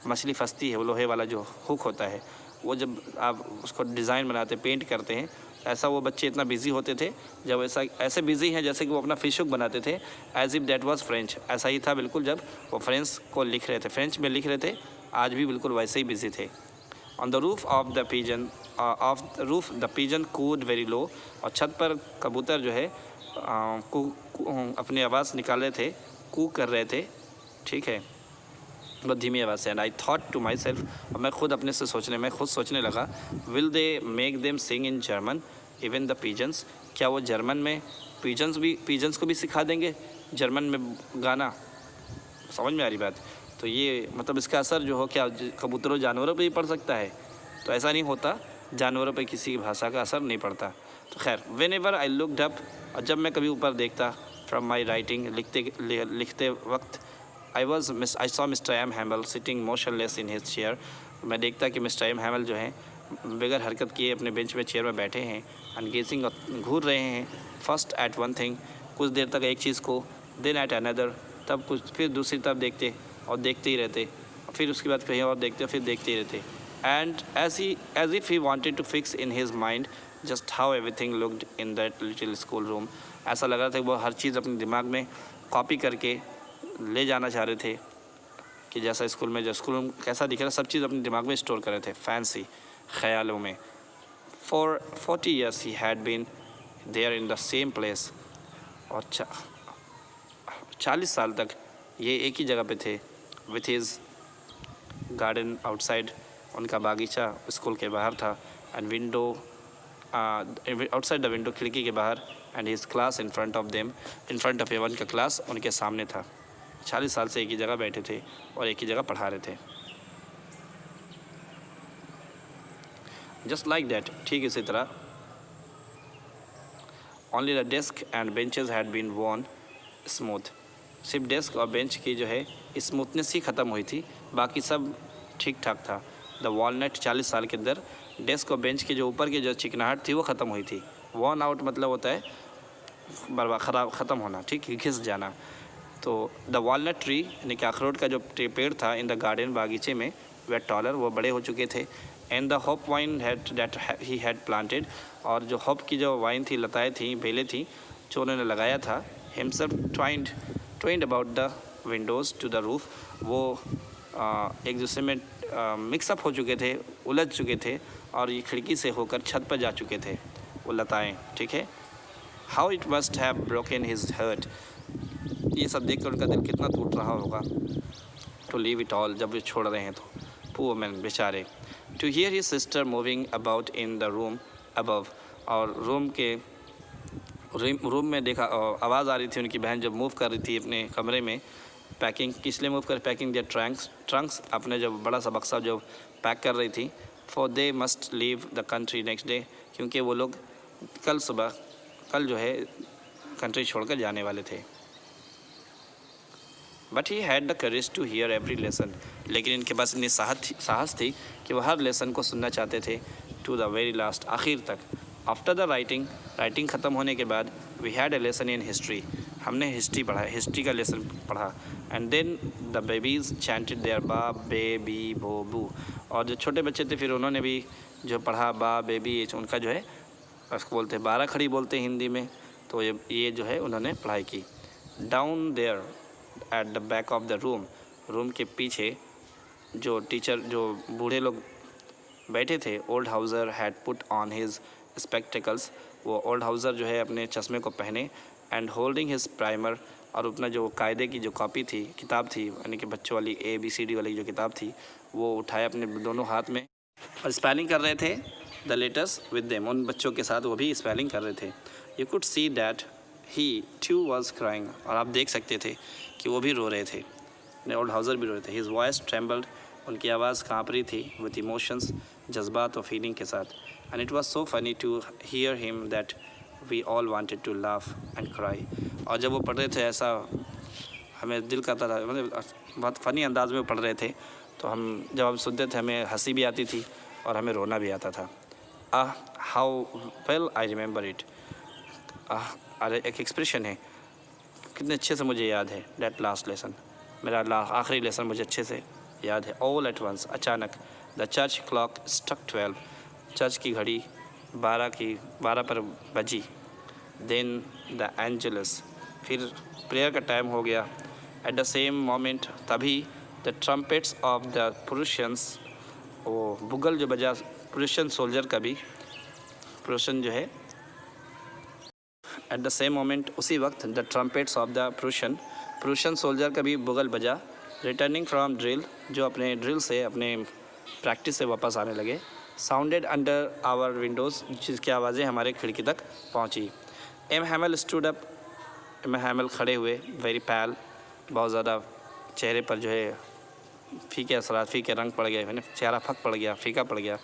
मछली फंसती है, वो लोहे वाला जो हुक होता है, वो जब आप उसको डिज़ाइन बनाते पेंट करते हैं, ऐसा वो बच्चे इतना बिजी होते थे, जब ऐसे बिजी हैं जैसे कि वो अपना फिश हुक बनाते थे, as if that was French, ऐसा ही था बिल्कुल जब वो फ्रेंच को लिख रहे थे, फ्रेंच में लिख रहे थे, आज भी बिल्कुल वैसे ही बिजी थे। On the roof of the pigeon could very low, और छत पर कबूतर जो है अपनी आवाज़ निकाल रहे थे, कू कर रहे थे, ठीक है, बहुत धीमी आवाज़ से। And I thought to myself, और मैं खुद अपने से सोचने लगा, will they make them sing in German even the pigeons, क्या वो जर्मन में पिजन्स को भी सिखा देंगे जर्मन में गाना। समझ में आ रही बात? तो ये मतलब इसका असर जो हो क्या कबूतरों जानवरों पे ही पड़ सकता है? तो ऐसा नहीं होता, जानवरों पे किसी भाषा का असर नहीं पड़ता। तो खैर, when ever I looked up, और जब मैं कभी ऊपर देखता, फ्रॉम माई राइटिंग, लिखते वक्त, I saw Mister M Hamel sitting motionless in his chair, मैं देखता कि मिस्टर एम हैमल जो हैं बगैर हरकत किए अपने बेंच में चेयर में बैठे हैं, अनगेजिंग, घूर रहे हैं, फर्स्ट एट वन थिंग, कुछ देर तक एक चीज़ को, देन एट अनदर, तब कुछ फिर दूसरी तरफ देखते और देखते ही रहते, फिर उसके बाद कहीं और देखते फिर देखते ही रहते। And as if he wanted to fix in his mind just how everything looked in that little school room, ऐसा लग रहा था कि वो हर चीज़ अपने दिमाग में कॉपी करके ले जाना चाह रहे थे, कि जैसा स्कूल में कैसा दिख रहा है, सब चीज़ अपने दिमाग में स्टोर कर रहे थे, फैंसी ख्यालों में। For 40 years he had been there in the same place, और 40 साल तक ये एक ही जगह पे थे, विथ हिज गार्डन आउटसाइड, उनका बागीचा स्कूल के बाहर था, and window outside the window, खिड़की के बाहर, and his class in front of them, in front of एवन का क्लास उनके सामने था। 40 साल से एक ही जगह बैठे थे और एक ही जगह पढ़ा रहे थे। जस्ट लाइक दैट, ठीक इसी तरह, only the desk and benches had been worn smooth, सिर्फ डेस्क और बेंच की जो है स्मूथनेस ही ख़त्म हुई थी, बाकी सब ठीक ठाक था। द वॉलनट, 40 साल के अंदर डेस्क और बेंच के जो ऊपर की जो चिकनाहट थी वो ख़त्म हुई थी। वॉर्न आउट मतलब होता है ख़त्म होना, ठीक, घिस जाना। तो द वॉलनट ट्री यानी कि अखरोट का जो पेड़ था इन द गार्डन, बागीचे में, वे टॉलर, वो बड़े हो चुके थे। And the hop wine that he had planted, और जो हॉप की जो वाइन थी, लताएँ थी, बेलें थी, जो उन्होंने लगाया था, himself twined about the Windows to the roof, वो एक दूसरे में मिक्सअप हो चुके थे, उलझ चुके थे और ये खिड़की से होकर छत पर जा चुके थे वो लताएँ, ठीक है। How it must have broken his heart, ये सब देख कर उनका दिल कितना टूट रहा होगा। टू लीव इट ऑल, जब वे छोड़ रहे हैं तो। पुअर मैन, बेचारे। To hear his sister moving about in the room above, और रूम में देखा आवाज़ आ रही थी उनकी बहन जब मूव कर रही थी अपने कमरे में। पैकिंग किस लिए मूव कर, पैकिंग देयर ट्रंक्स, अपने जब बड़ा सा बक्सा जो पैक कर रही थी। For they must leave the country next day, क्योंकि वो लोग कल जो है कंट्री छोड़कर जाने वाले थे। But he had the courage to hear every lesson, लेकिन इनके पास इतनी साहस थी कि वह हर लेसन को सुनना चाहते थे। टू द वेरी लास्ट, आखिर तक। आफ्टर द राइटिंग ख़त्म होने के बाद we had a lesson in history, हमने हिस्ट्री पढ़ा, हिस्ट्री का लेसन पढ़ा। And then the babies chanted their ba be B बो बू, और जो छोटे बच्चे थे फिर उन्होंने भी जो पढ़ा बा बेबी, उनका जो है उसको बोलते हैं 12 खड़ी बोलते हैं हिंदी में, तो ये जो है उन्होंने पढ़ाई की। Down there at the back of the room के पीछे जो टीचर, जो बूढ़े लोग बैठे थे, old Hauser had put on his spectacles, वो ओल्ड हाउज़र जो है अपने चश्मे को पहने। एंड होल्डिंग हिज प्राइमर, और अपना जो कायदे की जो कॉपी थी, किताब थी, यानी कि बच्चों वाली ABCD वाली जो किताब थी, वो उठाए अपने दोनों हाथ में और स्पेलिंग कर रहे थे द लेटर्स विद देम, उन बच्चों के साथ वो भी स्पेलिंग कर रहे थे। You could see that he too was crying, और आप देख सकते थे कि वो भी रो रहे थे, ओल्ड हाउज़र भी रो रहे थे। हिज वॉइस ट्रेम्बल्ड, उनकी आवाज़ काँप रही थी विद इमोशंस, जज्बात और फीलिंग के साथ। And it was so funny to hear him that we all wanted to laugh and cry, और जब वो पढ़ रहे थे ऐसा हमें दिल करता था, मतलब बहुत फ़नी अंदाज में वो पढ़ रहे थे, तो जब हम सुनते थे हमें हंसी भी आती थी और हमें रोना भी आता था। How well I remember it, अरे एक एक्सप्रेशन है, कितने अच्छे से मुझे याद है। दैट लास्ट लेसन, मेरा आखिरी लेसन मुझे अच्छे से याद है। ऑल एट वंस, अचानक। The church clock struck 12, church की घड़ी 12 पर बजी। देन द एंजलस, फिर प्रेयर का टाइम हो गया। एट द सेम मोमेंट, तभी the trumpets of the Prussians, वो बुगल जो बजा प्रुशियन सोल्जर का भी, प्रुशियन जो है, एट द सेम मोमेंट, उसी वक्त, the trumpets of the Prussian soldier का भी बुगल बजा। रिटर्निंग फ्रॉम ड्रिल, जो अपने ड्रिल से, अपने प्रैक्टिस से वापस आने लगे। साउंडेड अंडर आवर विंडोज़, जिसकी आवाज़ें हमारे खिड़की तक पहुंची। M Hamel stood up, M Hamel खड़े हुए। वेरी पैल, बहुत ज़्यादा चेहरे पर जो है फीके रंग पड़ गए, मैंने चेहरा फक पड़ गया, फीका पड़ गया।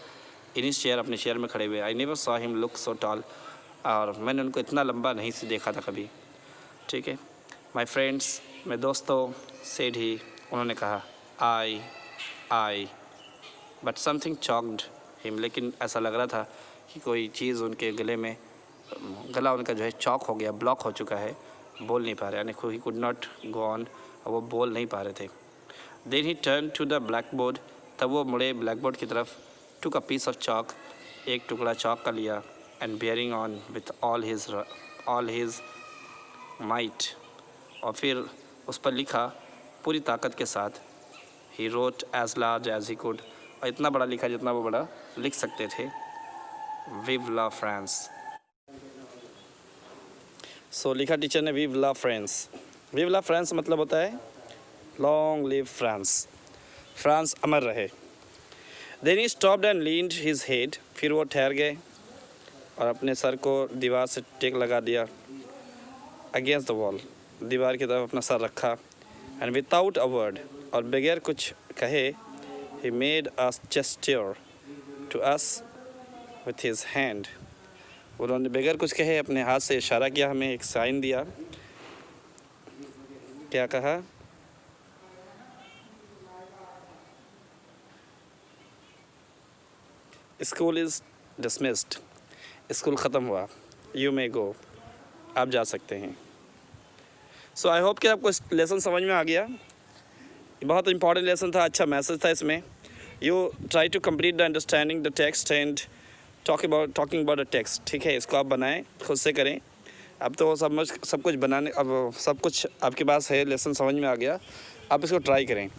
इन इस चेयर, अपने चेयर में खड़े हुए। I never saw him look so tall, और मैंने उनको इतना लंबा नहीं से देखा था कभी, ठीक है। माई फ्रेंड्स, मेरे दोस्तों, सेड ही, उन्होंने कहा। आई बट समथिंग चॉक्ड हिम, लेकिन ऐसा लग रहा था कि कोई चीज़ उनके गले में, गला उनका जो है चॉक हो गया, ब्लॉक हो चुका है, बोल नहीं पा रहे, यानी he could not go on, और वो बोल नहीं पा रहे थे। Then he turn to the blackboard, तब वो मुड़े ब्लैक बोर्ड की तरफ। Took a piece of chalk, एक टुकड़ा चॉक का लिया। And bearing on with all his might, और फिर उस पर लिखा पूरी ताकत के साथ। He wrote as large as he could, और इतना बड़ा लिखा जितना वो बड़ा लिख सकते थे। विव ला फ्रांस, सो लिखा टीचर ने, विव ला फ्रांस। विव ला फ्रांस मतलब होता है लॉन्ग लिव फ्रांस, फ्रांस अमर रहे। Then he stopped and leaned his head, फिर वो ठहर गए और अपने सर को दीवार से टेक लगा दिया। अगेंस्ट द वॉल, दीवार की तरफ अपना सर रखा। एंड विदाउट अ वर्ड, और बगैर कुछ कहे, he made a gesture to us with his hand, उन्होंने बगैर कुछ कहे अपने हाथ से इशारा किया, हमें एक साइन दिया। क्या कहा? स्कूल इज़ डिसमिस्ड, स्कूल ख़त्म हुआ। यू मे गो, आप जा सकते हैं। सो आई होप कि आपको इस लेसन समझ में आ गया। बहुत इंपॉर्टेंट लेसन था, अच्छा मैसेज था इसमें। You try to complete the understanding the text and talking about the text, ठीक है। इसको आप बनाएं, खुद से करें। अब तो सब कुछ बनाने, अब सब कुछ आपके पास है, लेसन समझ में आ गया। आप इसको ट्राई करें।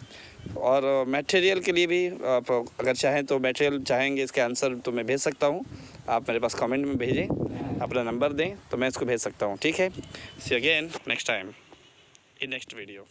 और मटेरियल के लिए भी आप अगर चाहें तो मटेरियल चाहेंगे इसके आंसर तो मैं भेज सकता हूँ, आप मेरे पास कमेंट में भेजें, अपना नंबर दें तो मैं इसको भेज सकता हूँ। ठीक है, see again next time in next video.